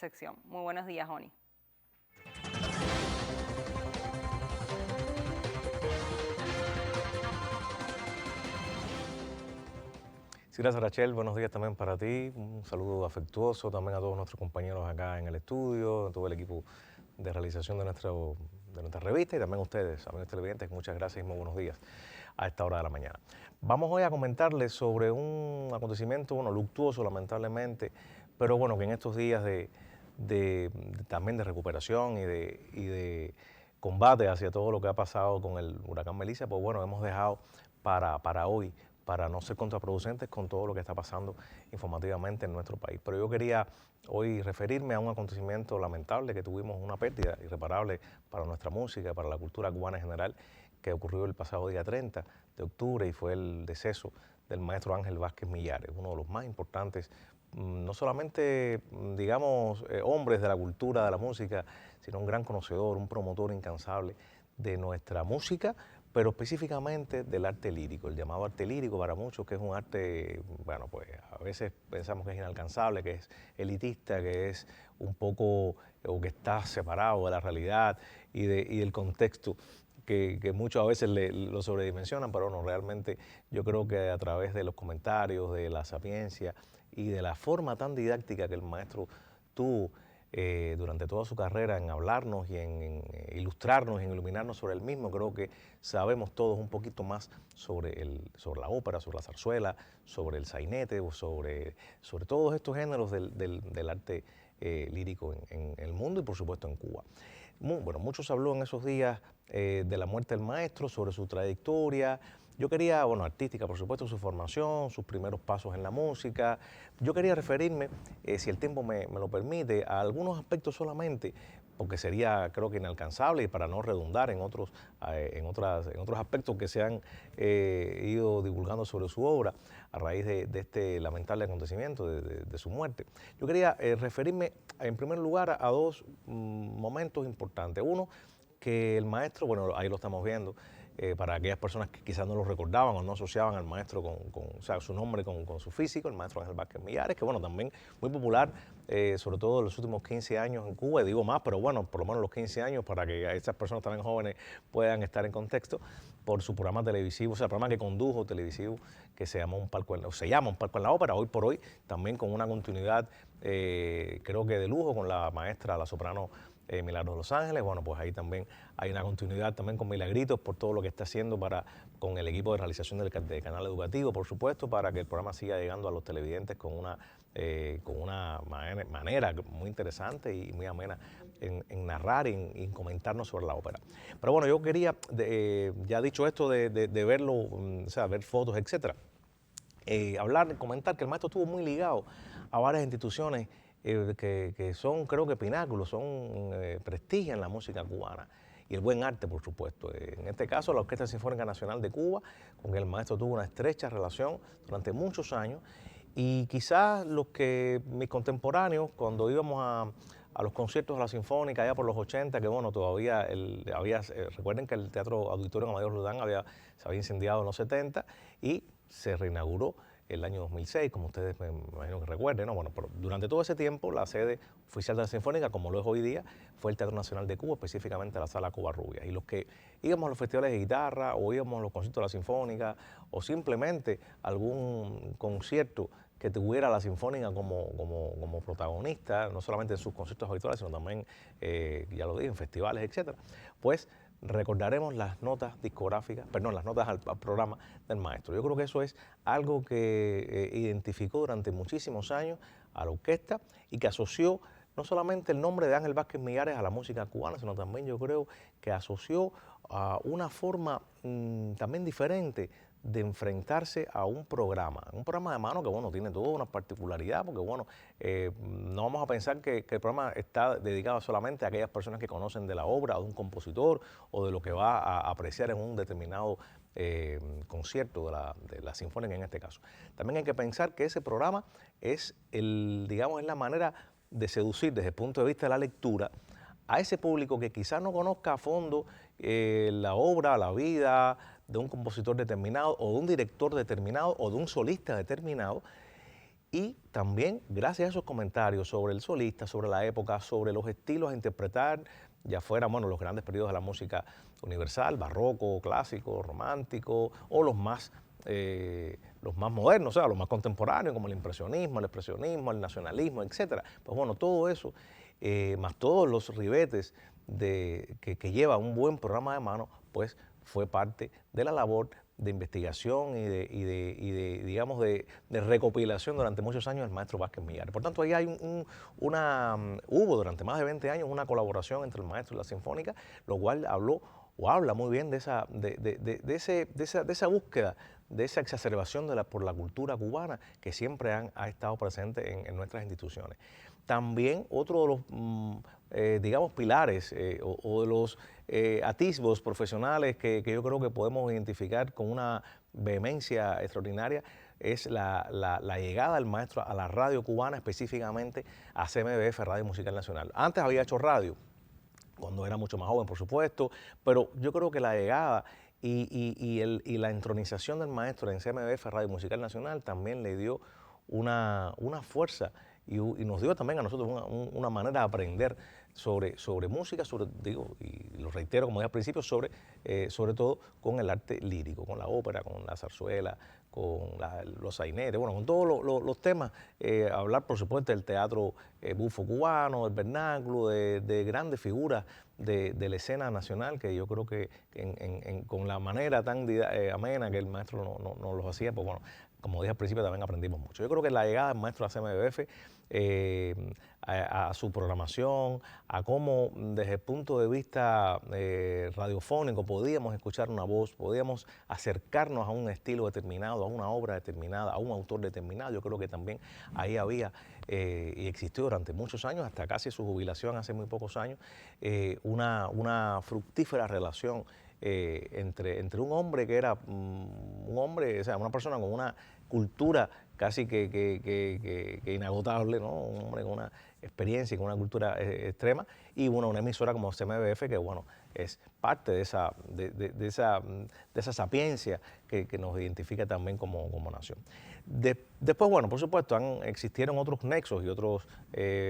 sección. Muy buenos días, Oni. Sí, gracias, Rachel. Buenos días también para ti. Un saludo afectuoso también a todos nuestros compañeros acá en el estudio, a todo el equipo de realización de nuestra revista y también a ustedes, amigos televidentes. Muchas gracias y muy buenos días a esta hora de la mañana. Vamos hoy a comentarles sobre un acontecimiento, luctuoso lamentablemente, pero bueno, que en estos días también de recuperación y de combate hacia todo lo que ha pasado con el huracán Melissa, pues bueno, hemos dejado para hoy, para no ser contraproducentes con todo lo que está pasando informativamente en nuestro país. Pero yo quería hoy referirme a un acontecimiento lamentable que tuvimos, una pérdida irreparable para nuestra música, para la cultura cubana en general, que ocurrió el pasado día 30 de octubre y fue el deceso del maestro Ángel Vázquez Millares, uno de los más importantes, no solamente, digamos, hombres de la cultura, de la música, sino un gran conocedor, un promotor incansable de nuestra música, pero específicamente del arte lírico, el llamado arte lírico para muchos, que es un arte, bueno, pues a veces pensamos que es inalcanzable, que es elitista, que es un poco, o que está separado de la realidad y del contexto, que muchos a veces lo sobredimensionan, pero no, realmente yo creo que a través de los comentarios, de la sapiencia y de la forma tan didáctica que el maestro tuvo durante toda su carrera en hablarnos y en ilustrarnos, en iluminarnos sobre el mismo, creo que sabemos todos un poquito más sobre la ópera, sobre la zarzuela, sobre el sainete, o sobre todos estos géneros del arte lírico en el mundo y por supuesto en Cuba. Bueno, mucho se habló en esos días de la muerte del maestro, sobre su trayectoria. Yo quería, artística, por supuesto, su formación, sus primeros pasos en la música. Yo quería referirme, si el tiempo me lo permite, a algunos aspectos solamente, porque sería, creo que inalcanzable y para no redundar en otros aspectos que se han ido divulgando sobre su obra a raíz de este lamentable acontecimiento de su muerte. Yo quería referirme, en primer lugar, a dos momentos importantes. Uno, que el maestro, bueno, ahí lo estamos viendo, para aquellas personas que quizás no lo recordaban o no asociaban al maestro o sea, su nombre con su físico, el maestro Ángel Vázquez Millares, que bueno, también muy popular, sobre todo en los últimos 15 años en Cuba, y digo más, pero bueno, por lo menos los 15 años para que estas personas también jóvenes puedan estar en contexto, por su programa televisivo, o sea, el programa que condujo televisivo, que se llama Un Palco en la Ópera, hoy por hoy, también con una continuidad, creo que de lujo, con la maestra, la soprano Milagros de Los Ángeles. Bueno, pues ahí también hay una continuidad también con Milagritos por todo lo que está haciendo con el equipo de realización del canal educativo, por supuesto, para que el programa siga llegando a los televidentes con una manera muy interesante y muy amena en narrar y en comentarnos sobre la ópera. Pero bueno, yo quería, ya dicho esto de verlo, o sea, ver fotos, etcétera, comentar que el maestro estuvo muy ligado a varias instituciones que son, creo que pináculos, son prestigian la música cubana y el buen arte, por supuesto. En este caso, la Orquesta Sinfónica Nacional de Cuba, con que el maestro tuvo una estrecha relación durante muchos años, y quizás mis contemporáneos, cuando íbamos a los conciertos de la Sinfónica allá por los 80, que bueno, todavía recuerden que el Teatro Auditorio Amador Rudán se había incendiado en los 70 y se reinauguró el año 2006, como ustedes me imagino que recuerden, ¿no? Bueno, pero durante todo ese tiempo la sede oficial de la Sinfónica, como lo es hoy día, fue el Teatro Nacional de Cuba, específicamente la Sala Covarrubias. Y los que íbamos a los festivales de guitarra, o íbamos a los conciertos de la Sinfónica, o simplemente algún concierto que tuviera la Sinfónica como protagonista, no solamente en sus conciertos habituales, sino también, ya lo dije, en festivales, etcétera, pues recordaremos las notas discográficas, perdón, las notas al programa del maestro. Yo creo que eso es algo que identificó durante muchísimos años a la orquesta y que asoció no solamente el nombre de Ángel Vázquez Millares a la música cubana, sino también yo creo que asoció a una forma también diferente de enfrentarse a un programa de mano que, bueno, tiene toda una particularidad, porque, bueno, no vamos a pensar que el programa está dedicado solamente a aquellas personas que conocen de la obra o de un compositor o de lo que va a apreciar en un determinado concierto de la Sinfónica en este caso. También hay que pensar que ese programa es digamos, es la manera de seducir desde el punto de vista de la lectura a ese público que quizás no conozca a fondo la obra, la vida de un compositor determinado o de un director determinado o de un solista determinado, Y también, gracias a esos comentarios sobre el solista, sobre la época, sobre los estilos a interpretar, ya fueran, bueno, los grandes periodos de la música universal, barroco, clásico, romántico, o los más modernos, o sea, los más contemporáneos, como el impresionismo, el expresionismo, el nacionalismo, etcétera. Pues bueno, todo eso, más todos los ribetes que lleva un buen programa de mano, pues fue parte de la labor de investigación digamos, de recopilación durante muchos años del maestro Vázquez Millares. Por tanto, ahí hay hubo durante más de 20 años una colaboración entre el maestro y la Sinfónica, lo cual habla muy bien de esa búsqueda, de esa exacerbación por la cultura cubana que siempre ha estado presente en nuestras instituciones. También otro de los, digamos, pilares o de los atisbos profesionales que yo creo que podemos identificar con una vehemencia extraordinaria es la llegada del maestro a la radio cubana, específicamente a CMBF, Radio Musical Nacional. Antes había hecho radio, cuando era mucho más joven, por supuesto, pero yo creo que la llegada y la entronización del maestro en CMBF, Radio Musical Nacional, también le dio una fuerza y nos dio también a nosotros una manera de aprender sobre música, y lo reitero como dije al principio, sobre todo con el arte lírico, con la ópera, con la zarzuela, con los sainetes, bueno, con todos los temas, hablar por supuesto del teatro bufo cubano, del vernáculo, de grandes figuras de la escena nacional, que yo creo que con la manera tan amena que el maestro nos los hacía, pues bueno, como dije al principio, también aprendimos mucho. Yo creo que la llegada del maestro a CMBF, a su programación, a cómo desde el punto de vista radiofónico podíamos escuchar una voz, podíamos acercarnos a un estilo determinado, a una obra determinada, a un autor determinado. Yo creo que también ahí había y existió durante muchos años, hasta casi su jubilación hace muy pocos años, una fructífera relación entre un hombre que era un hombre, o sea, una persona con una cultura casi que inagotable, ¿no? Un hombre con una experiencia y con una cultura extrema, y bueno, una emisora como CMBF, que bueno, es parte de esa sapiencia que nos identifica también como nación. Después, bueno, por supuesto, existieron otros nexos y otros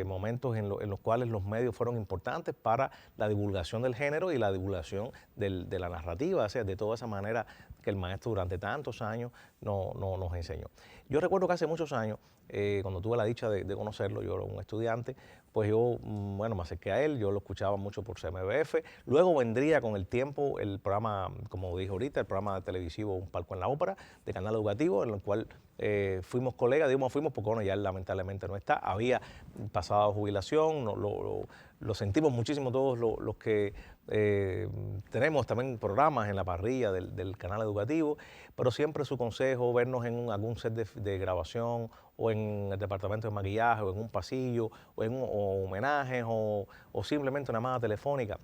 momentos en los cuales los medios fueron importantes para la divulgación del género y la divulgación de la narrativa, o sea, de toda esa manera que el maestro durante tantos años nos enseñó. Yo recuerdo que hace muchos años, cuando tuve la dicha de conocerlo, yo era un estudiante, pues yo, bueno, me acerqué a él, yo lo escuchaba mucho por CMBF, luego vendría con el tiempo el programa, como dije ahorita, el programa televisivo Un Palco en la Ópera, de Canal Educativo, en el cual fuimos colegas, digamos fuimos porque bueno, ya él lamentablemente no está, había pasado jubilación, lo sentimos muchísimo todos los que tenemos también programas en la parrilla del canal educativo, pero siempre su consejo, vernos en algún set de grabación o en el departamento de maquillaje o en un pasillo o homenajes o simplemente una llamada telefónica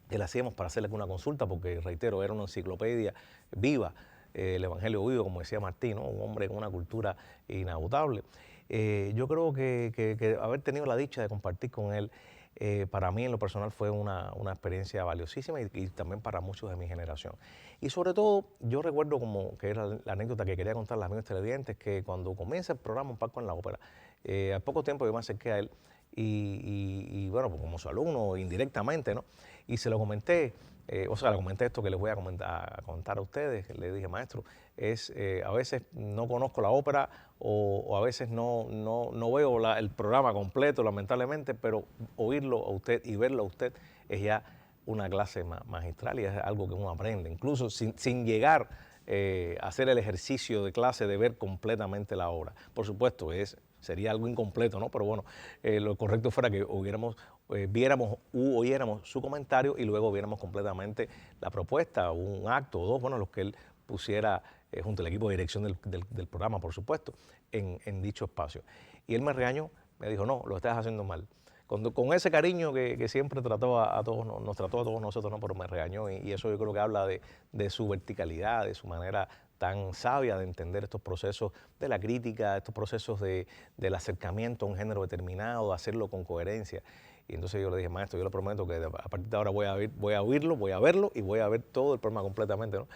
que le hacíamos para hacerle una consulta, porque reitero, era una enciclopedia viva, el Evangelio vivo, como decía Martín, ¿no? Un hombre con una cultura inagotable. Yo creo que haber tenido la dicha de compartir con él, para mí en lo personal fue una experiencia valiosísima y también para muchos de mi generación. Y sobre todo, yo recuerdo como que era la anécdota que quería contar a los amigos televidentes, que cuando comienza el programa Un Palco en la Ópera, al poco tiempo yo me acerqué a él y bueno, pues como su alumno, indirectamente, ¿no? Y se lo comenté, o sea, le comenté esto que les voy a contar a ustedes, le dije, maestro, a veces no conozco la ópera o a veces no veo el programa completo, lamentablemente, pero oírlo a usted y verlo a usted es ya una clase magistral y es algo que uno aprende, incluso sin llegar a hacer el ejercicio de clase de ver completamente la obra. Por supuesto, sería algo incompleto, ¿no? Pero bueno, lo correcto fuera que viéramos u oyéramos su comentario y luego viéramos completamente la propuesta, un acto o dos, bueno, los que él pusiera junto al equipo de dirección del programa, por supuesto, en dicho espacio. Y él me regañó, me dijo, no, lo estás haciendo mal. Con ese cariño que siempre trató nos trató a todos nosotros, ¿no? Pero me regañó y eso yo creo que habla de su verticalidad, de su manera tan sabia de entender estos procesos de la crítica, estos procesos del acercamiento a un género determinado, de hacerlo con coherencia. Y entonces yo le dije, maestro, yo le prometo que a partir de ahora voy a oírlo, voy a verlo y voy a ver todo el programa completamente, ¿no?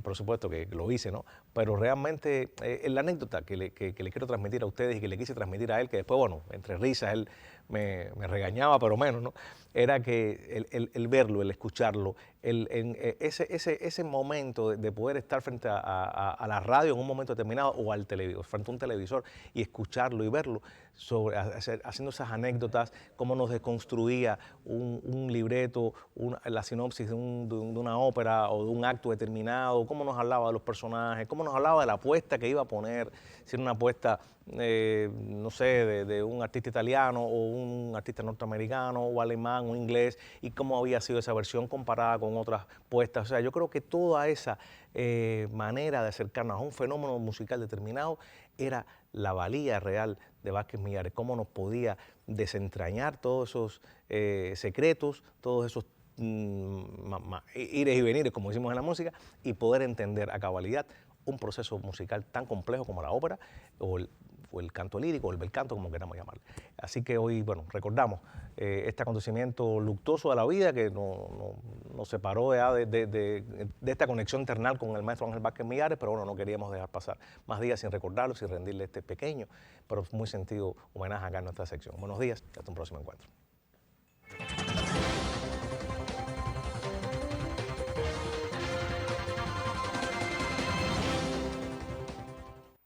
Por supuesto que lo hice, ¿no? Pero realmente la anécdota que le quiero transmitir a ustedes y que le quise transmitir a él, que después, bueno, entre risas, él me regañaba, pero menos, ¿no? Era que el verlo, el escucharlo, ese momento de poder estar frente a la radio en un momento determinado o al televisor, frente a un televisor y escucharlo y verlo, haciendo esas anécdotas, cómo nos desconstruía un libreto, la sinopsis de una ópera o de un acto determinado, cómo nos hablaba de los personajes, cómo nos hablaba de la apuesta que iba a poner, si era una apuesta, no sé, de un artista italiano o un artista norteamericano o alemán o inglés, y cómo había sido esa versión comparada con otras puestas. O sea, yo creo que toda esa manera de acercarnos a un fenómeno musical determinado era la valía real de Vázquez Millares, cómo nos podía desentrañar todos esos secretos, todos esos ires y venires, como decimos en la música, y poder entender a cabalidad un proceso musical tan complejo como la ópera o el canto lírico, o el bel canto, como queramos llamarlo. Así que hoy, bueno, recordamos este acontecimiento luctuoso de la vida que nos separó ya de esta conexión ternal con el maestro Ángel Vázquez Millares, pero bueno, no queríamos dejar pasar más días sin recordarlo, sin rendirle este pequeño, pero muy sentido homenaje acá en nuestra sección. Buenos días y hasta un próximo encuentro.